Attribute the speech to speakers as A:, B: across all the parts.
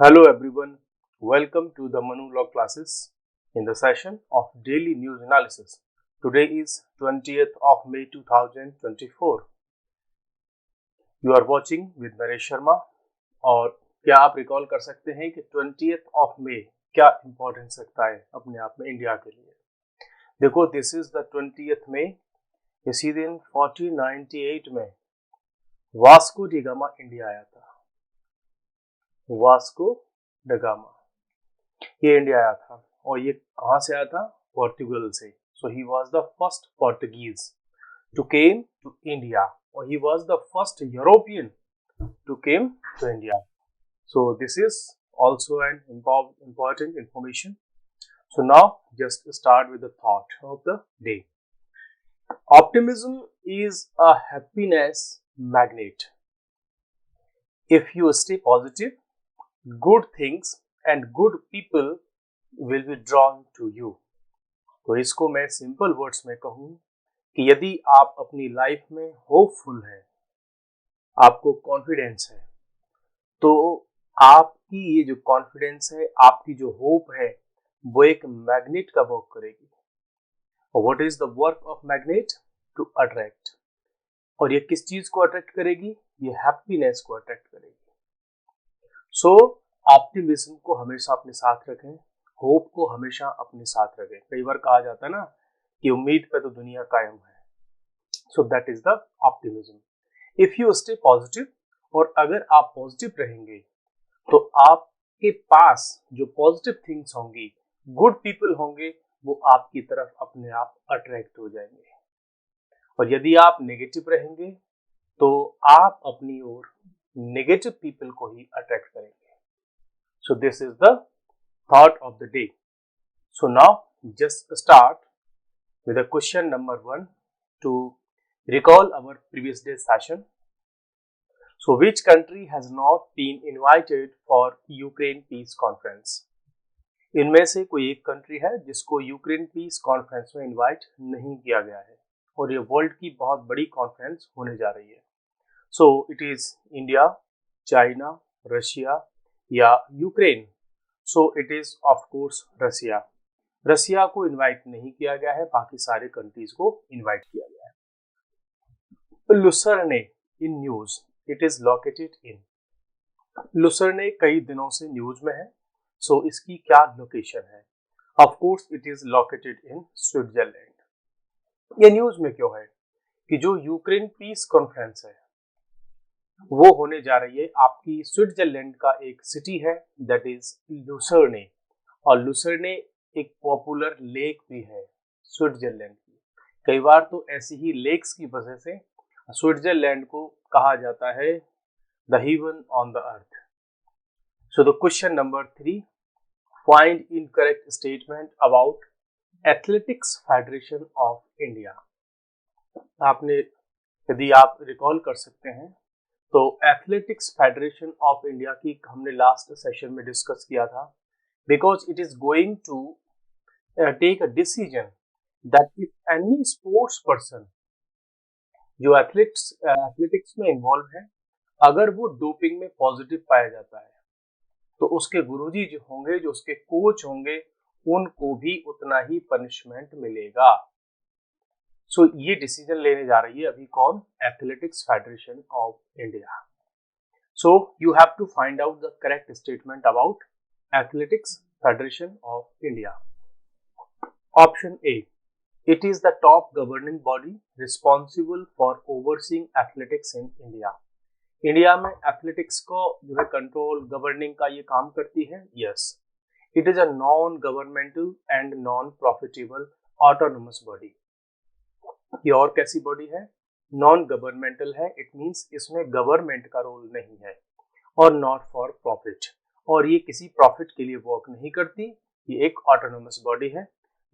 A: Hello everyone, welcome to the Manu Law classes in the session of daily news analysis. Today is 20th of May 2024. You are watching with Naresh Sharma और क्या आप recall कर सकते हैं कि 20th of May क्या importance रखता है अपने आप में इंडिया के लिए। देखो, this is the 20th May। इसी दिन 1498 में वास्को डी गामा इंडिया आया था। वास्को ड गामा ये इंडिया आया था और ये कहाँ से आया था? पोर्टुगल से। So he was the first Portuguese to came to India और he was the first European to came to India. So this is also an important information. So now just start with the thought of the day. Optimism is a happiness magnet. If you stay positive, good things and good people will be drawn to you. तो इसको मैं simple words में कहूँ कि यदि आप अपनी life में होपफुल हैं, आपको कॉन्फिडेंस है, तो आपकी ये जो कॉन्फिडेंस है, आपकी जो होप है, वो एक मैग्नेट का वर्क करेगी। और what is the work of magnet? To attract. और ये किस चीज को अट्रैक्ट करेगी? ये हैप्पीनेस को अट्रैक्ट करेगी। सो ऑप्टिमिज्म को हमेशा अपने साथ रखें, होप को हमेशा अपने साथ रखें। कई बार कहा जाता है ना कि उम्मीद पे तो दुनिया कायम है। So that is the optimism. If you stay positive, और अगर आप पॉजिटिव रहेंगे तो आपके पास जो पॉजिटिव थिंग्स होंगी, गुड पीपल होंगे, वो आपकी तरफ अपने आप अट्रैक्ट हो जाएंगे। और यदि आप नेगेटिव रहेंगे तो आप अपनी ओर नेगेटिव पीपल को ही अट्रैक्ट करेंगे। सो this is the thought of the day. So now just start with a question number 1 to recall our previous day's session. So which country has not been invited for Ukraine peace conference? इनमें से कोई एक country है जिसको Ukraine piece conference में invite नहीं किया गया है और ये वर्ल्ड की बहुत बड़ी कॉन्फ्रेंस होने जा रही है। So it is India, China, Russia या Ukraine. So it is of course Russia. Russia को इनवाइट नहीं किया गया है, बाकी सारे कंट्रीज को इनवाइट किया गया है। Lucerne in news, it is located in. Lucerne कई दिनों से न्यूज में है। सो इसकी क्या लोकेशन है? Of course it is located in Switzerland. ये न्यूज में क्यों है? कि जो यूक्रेन पीस कॉन्फ्रेंस है वो होने जा रही है आपकी स्विट्जरलैंड का एक सिटी है, दैट इज लुसर्ने। और लुसर्ने एक पॉपुलर लेक भी है स्विट्जरलैंड की। कई बार तो ऐसी ही लेक्स की वजह से स्विट्जरलैंड को कहा जाता है the heaven on the earth. So the question number 3, find incorrect statement about athletics federation of India. आपने, यदि आप रिकॉल कर सकते हैं, तो एथलेटिक्स फेडरेशन ऑफ इंडिया की हमने लास्ट सेशन में डिस्कस किया था। Because it is going to take a decision that if any sports person जो एथलेटिक्स में इन्वॉल्व है, अगर वो डोपिंग में पॉजिटिव पाया जाता है तो उसके गुरुजी जो होंगे, जो उसके कोच होंगे, उनको भी उतना ही पनिशमेंट मिलेगा। सो ये डिसीजन लेने जा रही है अभी कौन? Athletics federation of India. So you have to find out the correct statement about Athletics Federation of India. Option A, it is the top governing body responsible for overseeing athletics in India. India में athletics को जो है control, governing का ये काम करती है। Yes, it is a non governmental and non profitable autonomous body. ये और कैसी बॉडी है? नॉन गवर्नमेंटल है। इट मींस इसमें गवर्नमेंट का रोल नहीं है और नॉट फॉर प्रॉफिट, और ये किसी प्रॉफिट के लिए वर्क नहीं करती। ये एक ऑटोनोमस बॉडी है।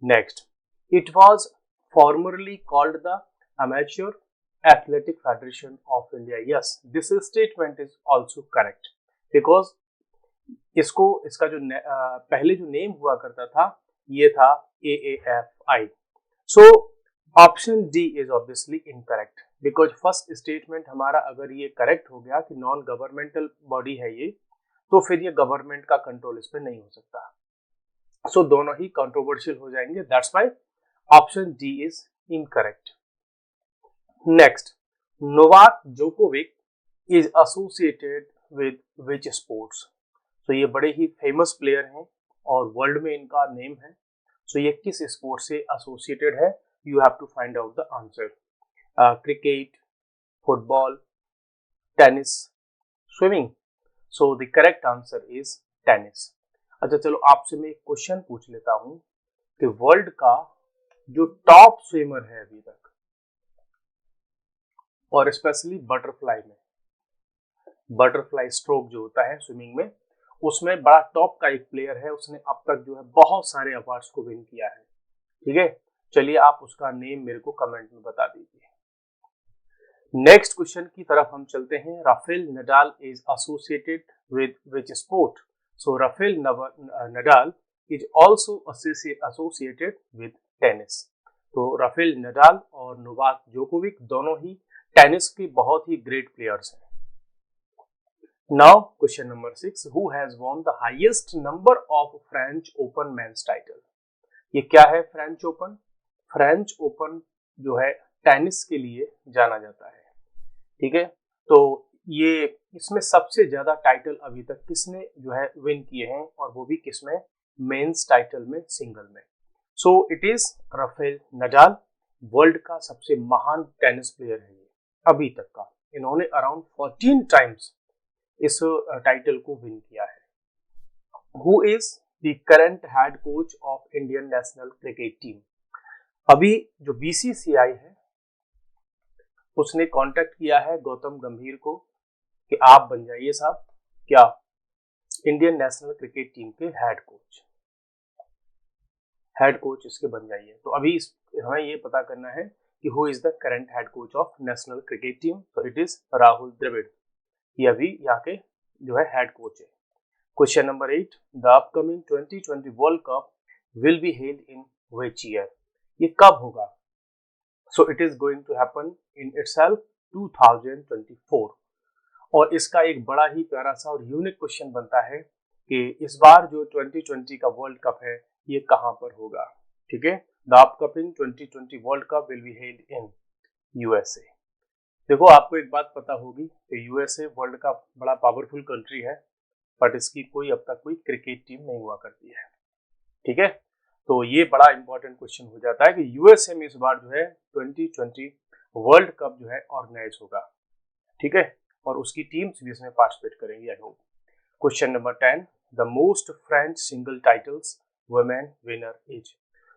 A: Next, it was formerly called the amateur athletic federation of India. Yes, this statement is also correct because इसका जो पहले जो नेम हुआ करता था ये था AAFI। So option D is obviously incorrect because first statement हमारा अगर ये करेक्ट हो गया कि नॉन गवर्नमेंटल बॉडी है ये, तो फिर ये गवर्नमेंट का कंट्रोल इस पर नहीं हो सकता। सो दोनों ही कंट्रोवर्शियल हो जाएंगे, that's why option D is incorrect. Next, Novak Djokovic is associated with which sports? तो ये बड़े ही फेमस प्लेयर हैं और वर्ल्ड में इनका नेम है। सो ये किस स्पोर्ट से एसोसिएटेड है? You have to find out the answer. Cricket, football, tennis, swimming. So the correct answer is tennis. अच्छा चलो आपसे मैं एक क्वेश्चन पूछ लेता हूं कि वर्ल्ड का जो टॉप स्विमर है अभी तक, और स्पेशली बटरफ्लाई में, बटरफ्लाई स्ट्रोक जो होता है स्विमिंग में, उसमें बड़ा टॉप का एक प्लेयर है, उसने अब तक जो है बहुत सारे अवार्ड्स को विन किया है। ठीक है, चलिए आप उसका नेम मेरे को कमेंट में बता दीजिए। नेक्स्ट क्वेश्चन की तरफ हम चलते हैं। Rafael Nadal is associated with which sport? So Rafael Nadal is also associated with tennis. तो राफेल नडाल और नोवाक जोकोविक दोनों ही टेनिस के बहुत ही ग्रेट प्लेयर्स हैं। Now question number 6, who has won the highest number of French Open men's title? ये क्या है French open? French open जो है टेनिस के लिए जाना जाता है। ठीक है, तो ये इसमें सबसे ज्यादा टाइटल अभी तक किसने जो है विन किए हैं, और वो भी किसमें? मेंस टाइटल में, सिंगल में। सो it is Rafael Nadal. World का सबसे महान टेनिस प्लेयर है ये अभी तक का। इन्होंने अराउंड 14 टाइम्स इस टाइटल को विन किया है। Who is the current head coach of Indian national cricket team? अभी जो बीसीसीआई है उसने कांटेक्ट किया है गौतम गंभीर को कि आप बन जाइए साहब क्या इंडियन नेशनल क्रिकेट टीम के हेड कोच इसके बन जाइए। तो अभी हमें ये पता करना है कि who is the current head coach of national cricket team. तो इट इज राहुल द्रविड़, ये अभी यहाँ के जो है हेड कोच है। Question number 8, the upcoming 2020 world cup will be held in which year? ये कब होगा? So it is going to happen in itself 2024। और इसका एक बड़ा ही प्यारा सा और यूनिक क्वेश्चन बनता है कि इस बार जो 2020 का वर्ल्ड कप है ये कहां पर होगा? ठीक है, the upcoming 2020 world cup will be held in USA. देखो आपको एक बात पता होगी कि यूएसए वर्ल्ड का बड़ा पावरफुल कंट्री है, बट इसकी कोई अब तक कोई क्रिकेट टीम नहीं हुआ करती है। ठीक है, तो ये बड़ा इंपॉर्टेंट क्वेश्चन हो जाता है कि यूएसए में इस बार जो है 2020 वर्ल्ड कप जो है ऑर्गेनाइज होगा। ठीक है, और उसकी टीम्स भी इसमें पार्टिसिपेट करेंगी I hope. Question number 10, the most French single titles women winner is?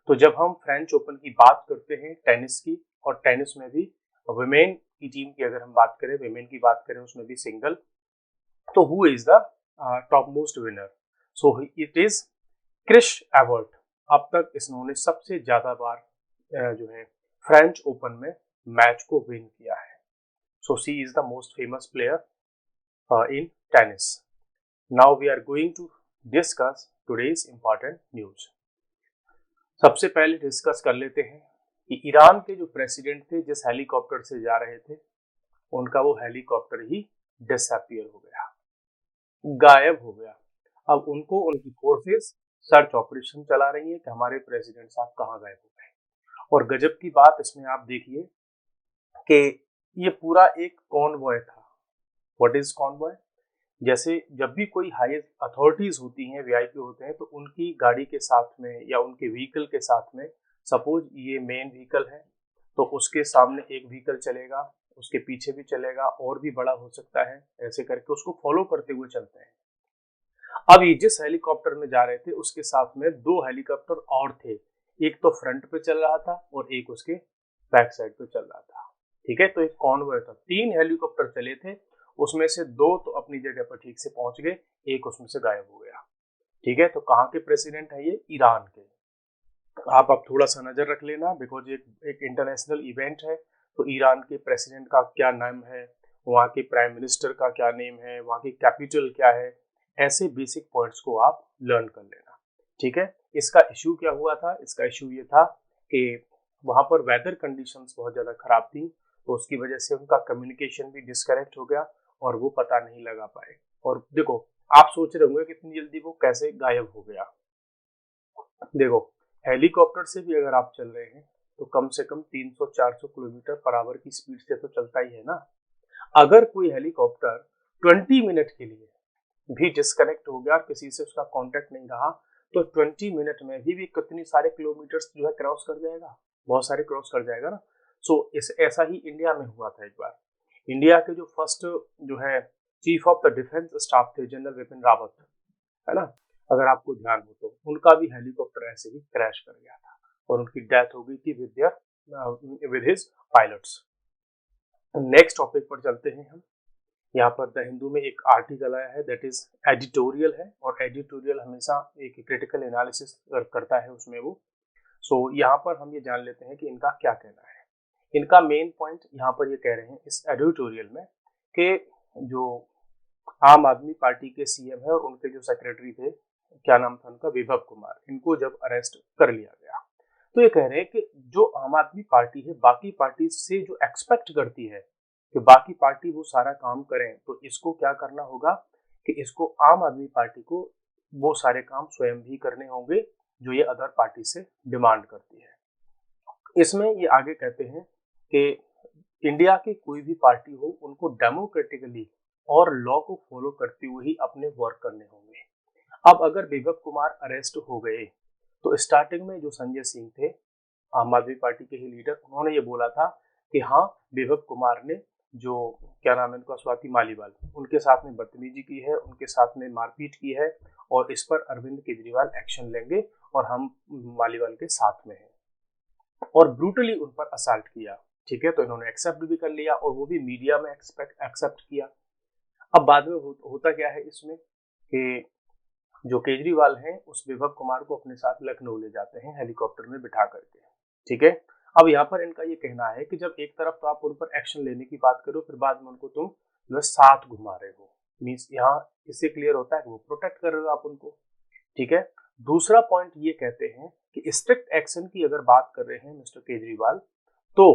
A: तो जब हम फ्रेंच ओपन की बात करते हैं टेनिस की, और टेनिस में भी वुमेन की टीम की अगर हम बात करें, वुमेन की बात करें उसमें भी सिंगल, तो who is the top most winner? So it is Chris Evert. अब तक इन्होंने सबसे ज्यादा बार जो है फ्रेंच ओपन में मैच को विन किया है। So she is the most famous player in tennis. Now we are going to discuss today's important news. सबसे पहले डिस्कस कर लेते हैं कि ईरान के जो प्रेसिडेंट थे जिस हेलीकॉप्टर से जा रहे थे, उनका वो हेलीकॉप्टर ही डिसअपियर हो गया, गायब हो गया। अब उनको उनकी फोर्सेस सर्च ऑपरेशन चला रही है कि हमारे प्रेसिडेंट साहब कहाँ गायब हो गए। और गजब की बात इसमें आप देखिए कि ये पूरा एक कॉन्वॉय था। What is convoy? जैसे जब भी कोई हाई अथॉरिटीज होती हैं, वीआईपी होते हैं, तो उनकी गाड़ी के साथ में या उनके व्हीकल के साथ में, सपोज ये मेन व्हीकल है तो उसके सामने एक व्हीकल चलेगा, उसके पीछे भी चलेगा, और भी बड़ा हो सकता है, ऐसे करके उसको फॉलो करते हुए चलते हैं। अब ये जिस हेलीकॉप्टर में जा रहे थे उसके साथ में 2 हेलीकॉप्टर और थे, एक तो फ्रंट पे चल रहा था और एक उसके बैक साइड पे चल रहा था। ठीक है, तो एक कॉन्वॉय था, 3 हेलीकॉप्टर चले थे, उसमें से 2 तो अपनी जगह पर ठीक से पहुंच गए, एक उसमें से गायब हो गया। ठीक है, तो कहाँ के प्रेसिडेंट है ये? ईरान के। आप अब थोड़ा सा नजर रख लेना, बिकॉज एक इंटरनेशनल इवेंट है, तो ईरान के प्रेसिडेंट का क्या नाम है, वहाँ के प्राइम मिनिस्टर का क्या नेम है, वहाँ की कैपिटल क्या है, ऐसे बेसिक पॉइंट्स को आप लर्न कर लेना। ठीक है, इसका इशू क्या हुआ था? इसका इशू ये था कि वहाँ पर वेदर कंडीशंस बहुत ज़्यादा खराब थी, तो उसकी वजह से उनका कम्युनिकेशन भी डिस्कनेक्ट हो गया और वो पता नहीं लगा पाए। और देखो आप सोच रहे होंगे कि इतनी जल्दी वो कैसे गायब हो गया। देखो, हेलीकॉप्टर से भी अगर आप चल रहे हैं तो कम से कम 300-400 किलोमीटर पर आवर की स्पीड से तो चलता ही है ना। अगर कोई हेलीकॉप्टर 20 मिनट के लिए भी डिस्कनेक्ट हो गया और किसी से उसका कांटेक्ट नहीं रहा तो 20 मिनट में भी कितनी सारे किलोमीटर्स जो है क्रॉस कर जाएगा, बहुत सारे क्रॉस कर जाएगा ना। सो ऐसा ही इंडिया में हुआ था एक बार। इंडिया के जो फर्स्ट जो है chief of the defence staff थे जनरल विपिन रावत, है ना, अगर आपको ध्यान हो तो उनका भी हेलीकॉप्टर ऐसे ही क्रैश कर गया था और उनकी डेथ हो गई थी with his pilots. Next topic पर चलते हैं हम। यहाँ पर द हिंदू में एक आर्टिकल आया है दैट इज एडिटोरियल है, और एडिटोरियल हमेशा एक क्रिटिकल एनालिसिस करता है उसमें वो। सो यहाँ पर हम ये जान लेते हैं कि इनका क्या कहना है। इनका मेन पॉइंट यहाँ पर ये कह रहे हैं इस एडिटोरियल में कि जो आम आदमी पार्टी के सीएम है और उनके जो सेक्रेटरी थे, क्या नाम था उनका, विभव कुमार, इनको जब अरेस्ट कर लिया गया तो ये कह रहे हैं कि जो आम आदमी पार्टी है बाकी पार्टी से जो एक्सपेक्ट करती है कि बाकी पार्टी वो सारा काम करें, तो इसको क्या करना होगा कि इसको आम आदमी पार्टी को वो सारे काम स्वयं भी करने होंगे जो ये अदर पार्टी से डिमांड करती है। इसमें ये आगे कहते हैं कि इंडिया की कोई भी पार्टी हो उनको डेमोक्रेटिकली और लॉ को फॉलो करते हुए ही अपने वर्क करने होंगे। अब अगर विभव कुमार अरेस्ट हो गए तो स्टार्टिंग में जो संजय सिंह थे आम आदमी पार्टी के ही लीडर, उन्होंने ये बोला था कि हाँ विभव कुमार ने जो क्या नाम है उनका, स्वाति मालीवाल, उनके साथ में बदतमीजी की है, उनके साथ में मारपीट की है और इस पर अरविंद केजरीवाल एक्शन लेंगे और हम मालीवाल के साथ में हैं, और ब्रूटली उन पर असाल्ट किया। ठीक है, तो इन्होंने एक्सेप्ट भी कर लिया और वो भी मीडिया में एक्सेप्ट किया। अब बाद में होता क्या है इसमें कि जो केजरीवाल हैं उस विभव कुमार को अपने साथ लखनऊ ले जाते हैं हेलीकॉप्टर में बिठा करके। ठीक है, अब यहाँ पर इनका ये कहना है कि जब एक तरफ तो आप उन पर एक्शन लेने की बात करो, फिर बाद में उनको तुम जो साथ घुमा रहे हो, मीन्स यहाँ इससे क्लियर होता है कि वो प्रोटेक्ट कर रहे हो आप उनको। ठीक है, दूसरा पॉइंट ये कहते हैं कि स्ट्रिक्ट एक्शन की अगर बात कर रहे हैं मिस्टर केजरीवाल तो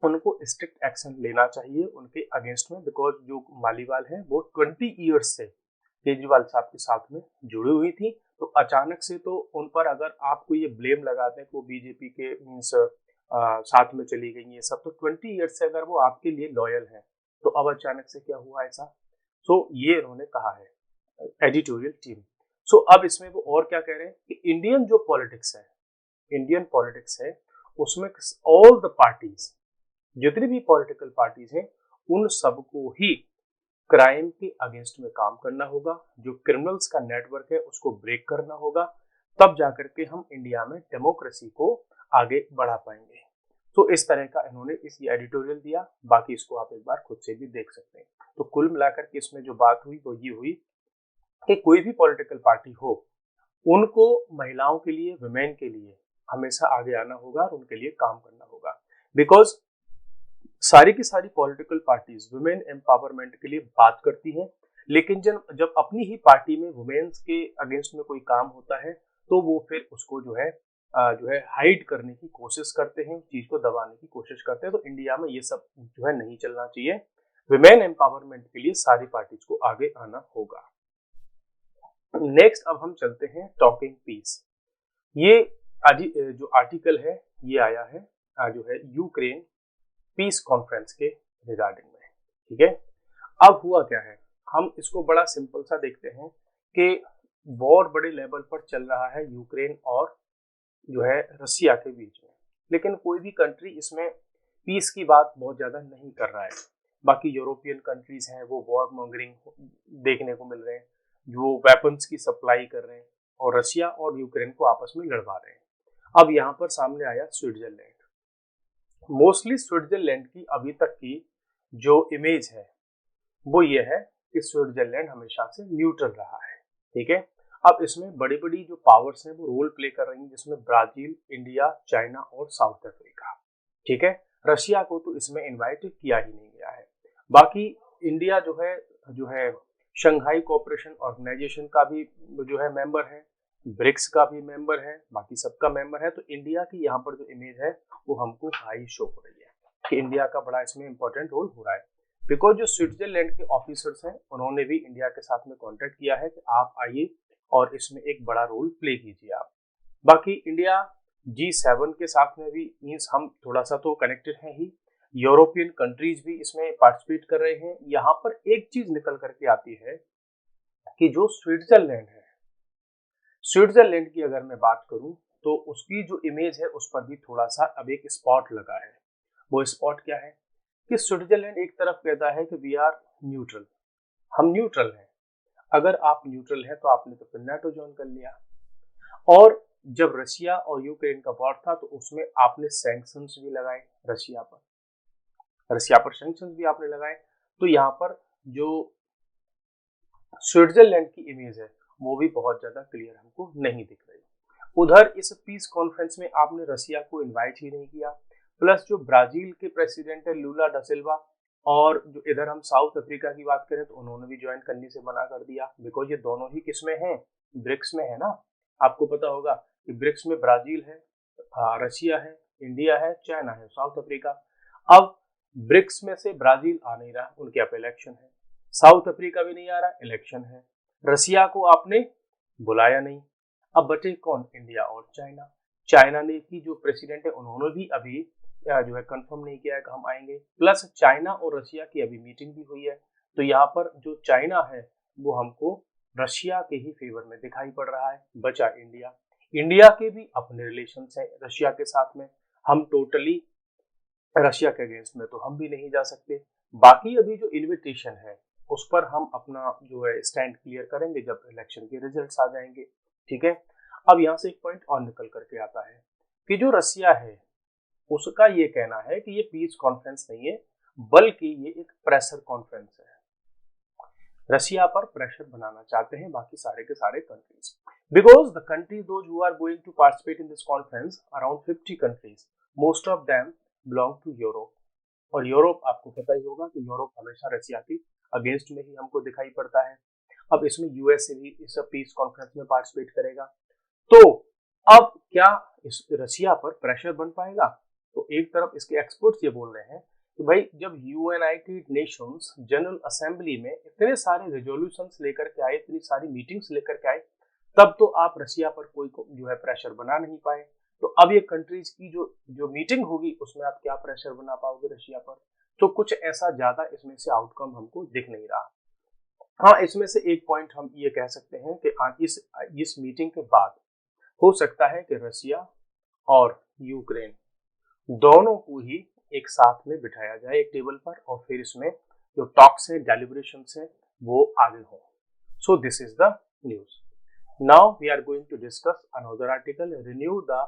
A: उनको स्ट्रिक्ट एक्शन लेना चाहिए उनके अगेंस्ट में, बिकॉज जो मालीवाल है वो 20 ईयर्स से केजरीवाल साहब के साथ में जुड़ी हुई थी, तो अचानक से तो उन पर अगर आपको ये ब्लेम लगाते हैं कि वो बीजेपी के मीन्स साथ में चली गई ये सब, तो 20 ईयर्स से अगर वो आपके लिए लॉयल है तो अब अचानक से क्या हुआ ऐसा। सो ये उन्होंने कहा है एडिटोरियल टीम। सो अब इसमें वो और क्या कह रहे हैं कि इंडियन जो पॉलिटिक्स है, इंडियन पॉलिटिक्स है उसमें ऑल द पार्टीज, जितनी भी पॉलिटिकल पार्टीज हैं उन सबको ही क्राइम के अगेंस्ट में काम करना होगा, जो क्रिमिनल्स का नेटवर्क है उसको ब्रेक करना होगा, तब जाकर के हम इंडिया में डेमोक्रेसी को आगे बढ़ा पाएंगे। तो इस तरह का इन्होंने इस एडिटोरियल दिया, बाकी इसको आप एक बार खुद से भी देख सकते हैं। तो कुल मिलाकर के इसमें जो बात हुई वो ये हुई कि कोई भी पॉलिटिकल पार्टी हो उनको महिलाओं के लिए, वुमेन के लिए हमेशा आगे आना होगा और उनके लिए काम करना होगा, बिकॉज सारी की सारी पॉलिटिकल पार्टीज वुमेन एम्पावरमेंट के लिए बात करती हैं, लेकिन जब अपनी ही पार्टी में वुमेन्स के अगेंस्ट में कोई काम होता है तो वो फिर उसको जो है हाइड करने की कोशिश करते हैं, चीज को दबाने की कोशिश करते हैं। तो इंडिया में ये सब जो है नहीं चलना चाहिए, वुमेन एम्पावरमेंट के लिए सारी पार्टीज को आगे आना होगा। नेक्स्ट अब हम चलते हैं टॉकिंग पीस। ये जो आर्टिकल है ये आया है जो है यूक्रेन पीस कॉन्फ्रेंस के रिगार्डिंग में। ठीक है, अब हुआ क्या है, हम इसको बड़ा सिंपल सा देखते हैं कि वॉर बड़े लेवल पर चल रहा है यूक्रेन और जो है रसिया के बीच में, लेकिन कोई भी कंट्री इसमें पीस की बात बहुत ज्यादा नहीं कर रहा है। बाकी यूरोपियन कंट्रीज हैं वो वॉर मॉन्गरिंग देखने को मिल रहे हैं, जो वेपन्स की सप्लाई कर रहे हैं और रसिया और यूक्रेन को आपस में लड़वा रहे हैं। अब यहाँ पर सामने आया स्विट्जरलैंड। मोस्टली स्विट्जरलैंड की अभी तक की जो इमेज है वो ये है कि स्विट्जरलैंड हमेशा से न्यूट्रल रहा है। ठीक है, अब इसमें बड़ी बड़ी जो पावर्स हैं वो रोल प्ले कर रही हैं, जिसमें ब्राजील, इंडिया, चाइना और साउथ अफ्रीका। ठीक है, रशिया को तो इसमें इनवाइट किया ही नहीं गया है। बाकी इंडिया जो है शंघाई कोऑपरेशन ऑर्गेनाइजेशन का भी जो है मेंबर है, ब्रिक्स का भी मेंबर है, बाकी सबका मेंबर है। तो इंडिया की यहाँ पर जो इमेज है वो हमको हाई शो हो रही है कि इंडिया का बड़ा इसमें इंपॉर्टेंट रोल हो रहा है। बिकॉज जो स्विट्जरलैंड के ऑफिसर्स हैं उन्होंने भी इंडिया के साथ में कॉन्टेक्ट किया है कि आप आइए और इसमें एक बड़ा रोल प्ले कीजिए आप। बाकी इंडिया G7 के साथ में भी मीन्स हम थोड़ा सा तो कनेक्टेड हैं ही, यूरोपियन कंट्रीज भी इसमें पार्टिसिपेट कर रहे हैं। यहाँ पर एक चीज निकल करके आती है कि जो स्विट्जरलैंड है, स्विट्जरलैंड की अगर मैं बात करूं तो उसकी जो इमेज है उस पर भी थोड़ा सा अब एक स्पॉट लगा है। वो स्पॉट क्या है कि स्विट्जरलैंड एक तरफ कहता है कि वी आर न्यूट्रल, हम न्यूट्रल हैं। अगर आप न्यूट्रल हैं तो आपने तो फिर नाटो ज्वाइन कर लिया। और जब रशिया और यूक्रेन का वॉर था तो उसमें आपने सैंक्शंस भी लगाए रशिया पर सैंक्शंस भी आपने लगाए। तो यहाँ पर जो स्विट्जरलैंड की इमेज है वो भी बहुत ज्यादा क्लियर हमको नहीं दिख रही। उधर इस पीस कॉन्फ्रेंस में आपने रशिया को इनवाइट ही नहीं किया। प्लस जो ब्राजील के प्रेसिडेंट है लूला डा सिल्वा, और जो इधर हम साउथ अफ्रीका की बात करें तो उन्होंने भी ज्वाइन करने से मना कर दिया, बिकॉज ये दोनों ही किसमें हैं, ब्रिक्स में है ना। आपको पता होगा कि ब्रिक्स में ब्राजील है, रशिया है, इंडिया है, चाइना है, साउथ अफ्रीका। अब ब्रिक्स में से ब्राजील आ नहीं रहा, उनके यहाँ पे इलेक्शन है। साउथ अफ्रीका भी नहीं आ रहा, इलेक्शन है। रशिया को आपने बुलाया नहीं। अब बचे कौन, इंडिया और चाइना। चाइना ने की जो प्रेसिडेंट है उन्होंने भी अभी जो है कंफर्म नहीं किया है कि हम आएंगे। प्लस चाइना और रशिया की अभी मीटिंग भी हुई है। तो यहाँ पर जो चाइना है वो हमको रशिया के ही फेवर में दिखाई पड़ रहा है। बचा इंडिया, इंडिया के भी अपने रिलेशन है रशिया के साथ में। हम टोटली रशिया के अगेंस्ट में तो हम भी नहीं जा सकते। बाकी अभी जो इन्विटेशन है उस पर हम अपना जो है स्टैंड क्लियर करेंगे जब इलेक्शन के रिजल्ट्स आ जाएंगे। ठीक है। अब यहाँ से एक पॉइंट और निकल करके आता है कि जो रशिया है उसका ये कहना है कि ये पीस कॉन्फ्रेंस नहीं है बल्कि ये एक प्रेशर कॉन्फ्रेंस है। रशिया पर प्रेशर बनाना चाहते हैं बाकी सारे के सारे countries, because the country those who are going to participate in this conference around 50 countries, most of them belong to Europe. और यूरोप आपको पता ही होगा कि यूरोप हमेशा रशिया की अगेंस्ट में ही हमको दिखाई पड़ता है। अब इसमें यूएसए भी इस पीस कॉन्फ्रेंस में पार्टिसिपेट करेगा। तो अब क्या इस रशिया पर प्रेशर बन पाएगा? तो एक तरफ इसके एक्सपर्ट्स ये बोल रहे हैं कि भाई जब यूनाइटेड नेशंस जनरल असेंबली में इतने सारे रेजोल्यूशंस लेकर के आए, इतनी सारी मीटिंग्स लेकर के आए, तब तो आप रशिया पर कोई को जो है प्रेशर बना नहीं पाए। तो अब ये कंट्रीज की जो मीटिंग होगी उसमें आप क्या प्रेशर बना पाओगे रशिया पर? तो कुछ ऐसा ज्यादा इसमें से आउटकम हमको दिख नहीं रहा। हाँ, इसमें से एक पॉइंट हम ये कह सकते हैं कि इस मीटिंग के बाद हो सकता है कि रशिया और यूक्रेन दोनों को ही एक साथ में बिठाया जाए एक टेबल पर, और फिर इसमें जो टॉक्स है, डेलिब्रेशंस है, वो आगे हो। So this is the news. Now we are going to discuss another article, renew the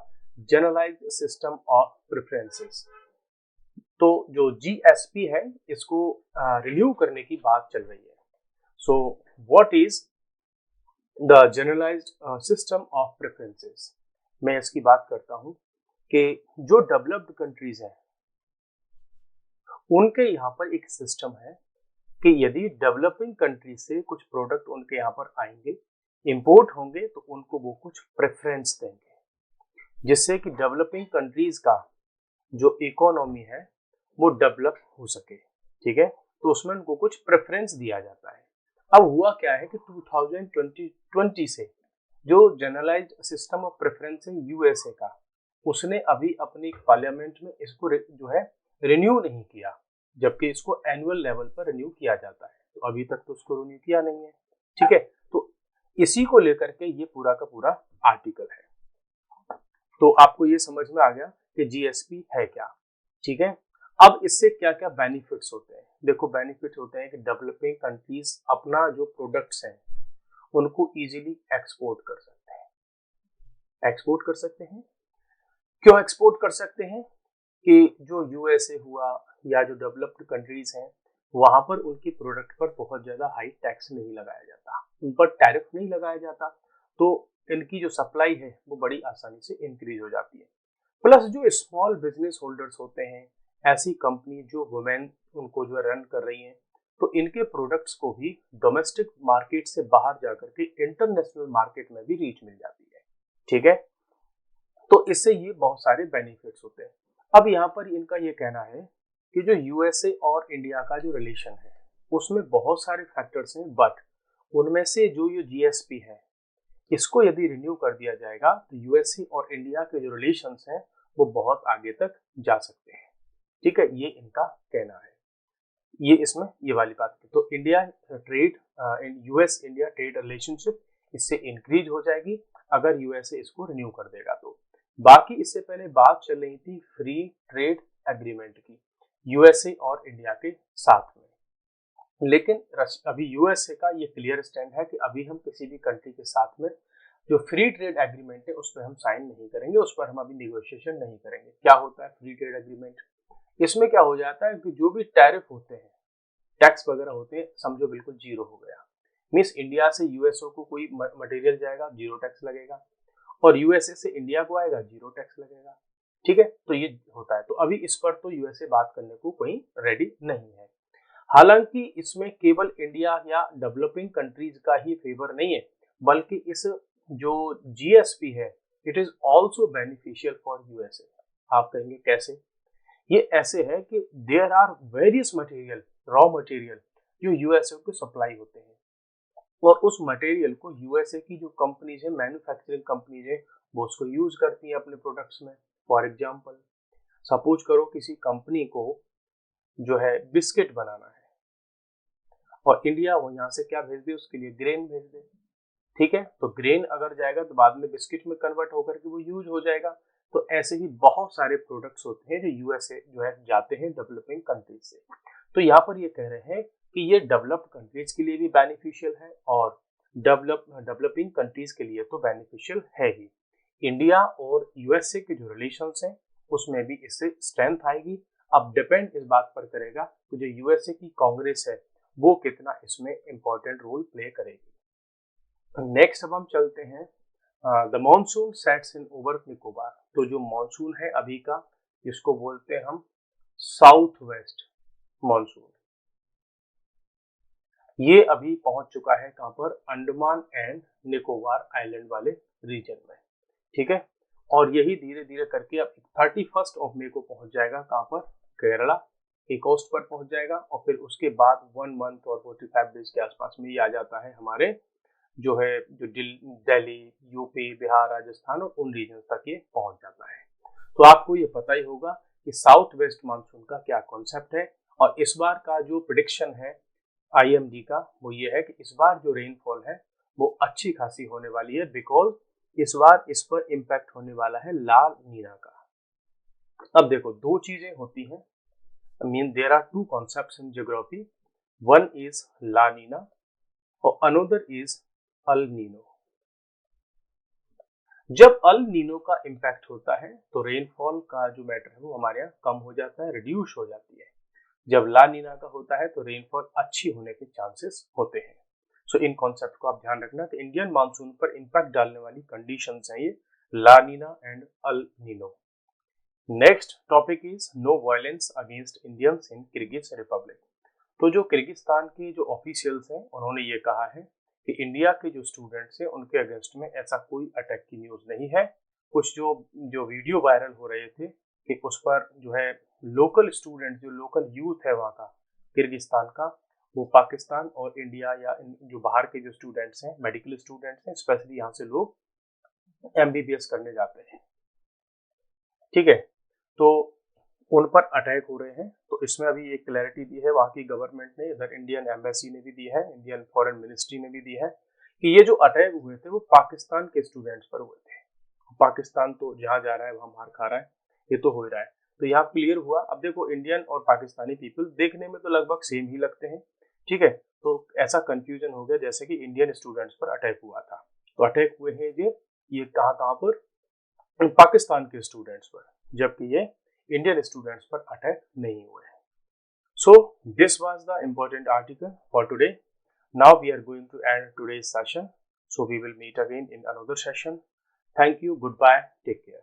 A: generalised system of preferences. तो जो जीएसपी है इसको रिन्यू करने की बात चल रही है। So what is the generalised system of preferences? मैं इसकी बात करता हूं कि जो डेवलप्ड कंट्रीज हैं उनके यहाँ पर एक सिस्टम है कि यदि डेवलपिंग कंट्री से कुछ प्रोडक्ट उनके यहाँ पर आएंगे, इंपोर्ट होंगे, तो उनको वो कुछ प्रेफरेंस देंगे जिससे कि डेवलपिंग कंट्रीज का जो इकोनॉमी है वो डेवलप हो सके। ठीक है, तो उसमें उनको कुछ प्रेफरेंस दिया जाता है। अब हुआ क्या है कि 2020 से जो जनरलाइज्ड सिस्टम ऑफ प्रेफरेंस है यूएसए का, उसने अभी अपनी पार्लियामेंट में इसको जो है रिन्यू नहीं किया, जबकि इसको एनुअल लेवल पर रिन्यू किया जाता है। तो अभी तक तो उसको रिन्यू किया नहीं है। ठीक है, तो इसी को लेकर के ये पूरा का पूरा आर्टिकल है। तो आपको ये समझ में आ गया कि जीएसपी है क्या। ठीक है, अब इससे क्या क्या बेनिफिट्स होते हैं? देखो, बेनिफिट होते हैं कि डेवलपिंग कंट्रीज अपना जो प्रोडक्ट्स हैं उनको इजीली एक्सपोर्ट कर सकते हैं। एक्सपोर्ट कर सकते हैं, क्यों एक्सपोर्ट कर सकते हैं? कि जो यूएसए हुआ या जो डेवलप्ड कंट्रीज हैं वहां पर उनकी प्रोडक्ट पर बहुत ज्यादा हाई टैक्स नहीं लगाया जाता, उन पर टैरिफ नहीं लगाया जाता, तो इनकी जो सप्लाई है वो बड़ी आसानी से इंक्रीज हो जाती है। प्लस जो स्मॉल बिजनेस होल्डर्स होते हैं, ऐसी कंपनी जो वुमेन उनको जो रन कर रही हैं, तो इनके प्रोडक्ट्स को भी डोमेस्टिक मार्केट से बाहर जाकर के इंटरनेशनल मार्केट में भी रीच मिल जाती है। ठीक है, तो इससे ये बहुत सारे बेनिफिट्स होते हैं। अब यहाँ पर इनका ये कहना है कि जो यूएसए और इंडिया का जो रिलेशन है उसमें बहुत सारे फैक्टर्स हैं, बट उनमें से जो ये जीएसपी है इसको यदि रिन्यू कर दिया जाएगा तो यूएसए और इंडिया के जो रिलेशंस हैं वो बहुत आगे तक जा सकते हैं। ठीक है, ये इनका कहना है। ये इसमें ये वाली बात है। तो India trade US India trade relationship इससे इंक्रीज हो जाएगी अगर यूएसए इसको रिन्यू कर देगा तो। बाकी इससे पहले बात चल रही थी फ्री ट्रेड एग्रीमेंट की यूएसए और इंडिया के साथ में, लेकिन अभी यूएसए का ये क्लियर स्टैंड है कि अभी हम किसी भी कंट्री के साथ में जो फ्री ट्रेड एग्रीमेंट है उस पर हम साइन नहीं करेंगे, उस पर हम अभी नेगोशिएशन नहीं करेंगे। क्या होता है फ्री ट्रेड एग्रीमेंट? इसमें क्या हो जाता है कि जो भी टैरिफ होते हैं, टैक्स वगैरह होते हैं, समझो बिल्कुल जीरो हो गया। मीन्स इंडिया से यूएसए को कोई मटेरियल जाएगा, जीरो टैक्स लगेगा, और यूएसए से इंडिया को आएगा, जीरो टैक्स लगेगा। ठीक है, तो ये होता है। तो अभी इस पर तो यूएसए बात करने को कोई रेडी नहीं है। हालांकि इसमें केवल इंडिया या डेवलपिंग कंट्रीज का ही फेवर नहीं है, बल्कि इस जो जीएसपी है it is also beneficial for USA. आप कहेंगे कैसे? ये ऐसे है कि there are various material, raw material जो यूएसए को सप्लाई होते हैं, और उस मटेरियल को यूएसए की जो कंपनीज है, मैन्युफैक्चरिंग कंपनीज है, वो उसको यूज करती है अपने प्रोडक्ट्स में। फॉर एग्जांपल सपोज करो किसी कंपनी को जो है बिस्किट बनाना है और इंडिया वो यहाँ से क्या भेज दे, उसके लिए ग्रेन भेज दे। ठीक है, तो ग्रेन अगर जाएगा तो बाद में बिस्किट में कन्वर्ट होकर के वो यूज हो जाएगा। तो ऐसे ही बहुत सारे प्रोडक्ट्स होते हैं जो यूएसए जो है जाते हैं डेवलपिंग कंट्रीज से। तो यहाँ पर ये कह रहे हैं कि ये डेवलप्ड कंट्रीज के लिए भी बेनिफिशियल है और डेवलपिंग कंट्रीज के लिए तो बेनिफिशियल है ही। इंडिया और यूएसए के जो रिलेशंस हैं उसमें भी इससे स्ट्रेंथ आएगी। अब डिपेंड इस बात पर करेगा कि जो यूएसए की कांग्रेस है वो कितना इसमें इंपॉर्टेंट रोल प्ले करेगी। नेक्स्ट अब हम चलते हैं the monsoon sets in over Nicobar. तो जो मॉनसून है अभी का, इसको बोलते हैं हम साउथ वेस्ट मॉनसून। ये अभी पहुंच चुका है कहां पर? अंडमान एंड निकोबार आइलैंड वाले रीजन में। ठीक है, और यही धीरे धीरे करके अब 31 मई को पहुंच जाएगा कहां पर? केरला की कोस्ट पर पहुंच जाएगा, और फिर उसके बाद 1 मंथ और 45 डेज के आसपास में ये आ जाता है हमारे जो है जो दिल्ली, यूपी, बिहार, राजस्थान और उन रीजन तक ये पहुंच जाता है। तो आपको ये पता ही होगा कि साउथ वेस्ट मानसून का क्या कॉन्सेप्ट है, और इस बार का जो प्रेडिक्शन है आईएमडी का वो ये है कि इस बार जो रेनफॉल है वो अच्छी खासी होने वाली है, बिकॉज इस बार इस पर इम्पैक्ट होने वाला है ला नीना का। अब देखो दो चीजें होती हैं, mean there are two concepts in geography, one is La Nina और अनदर इज अल नीनो। जब अल नीनो का इम्पैक्ट होता है तो रेनफॉल का जो मैटर है वो हमारे यहाँ कम हो जाता है, रिड्यूस हो जाती है। जब ला नीना का होता है तो रेनफॉल अच्छी होने के चांसेस होते हैं। सो इन कॉन्सेप्ट को आप ध्यान रखना कि इंडियन मानसून पर इम्पैक्ट डालने वाली कंडीशंस हैं ये La Nina and El Nino. Next topic is no violence against Indians in Kyrgyz Republic. तो जो किर्गिस्तान के जो ऑफिशियल्स हैं उन्होंने ये कहा है कि इंडिया के जो स्टूडेंट्स हैं उनके अगेंस्ट में ऐसा कोई अटैक की न्यूज नहीं है। कुछ जो वीडियो वायरल हो रहे थे कि उस पर जो है लोकल स्टूडेंट, जो लोकल यूथ है वहाँ का किर्गिस्तान का, वो पाकिस्तान और इंडिया या जो बाहर के जो स्टूडेंट्स हैं, मेडिकल स्टूडेंट्स हैं, स्पेशली यहाँ से लोग एमबीबीएस करने जाते हैं। ठीक है, तो उन पर अटैक हो रहे हैं। तो इसमें अभी एक क्लैरिटी दी है वहाँ की गवर्नमेंट ने, इधर इंडियन एम्बेसी ने भी दी है, इंडियन फॉरेन मिनिस्ट्री ने भी दी है कि ये जो अटैक हुए थे वो पाकिस्तान के स्टूडेंट्स पर हुए थे। पाकिस्तान तो जहाँ जा रहा है वहाँ मार खा रहा है, ये तो हो रहा है। तो यहाँ क्लियर हुआ। अब देखो इंडियन और पाकिस्तानी पीपल देखने में तो लगभग सेम ही लगते हैं। ठीक है, तो ऐसा कंफ्यूजन हो गया जैसे कि इंडियन स्टूडेंट्स पर अटैक हुआ था। तो अटैक हुए हैं ये कहाँ पर? पाकिस्तान के स्टूडेंट्स पर, जबकि ये इंडियन स्टूडेंट्स पर अटैक नहीं हुए हैं। So this was the important article for today. Now we are going to end today's session. So we will meet again in another session. Thank you. Goodbye. Take care.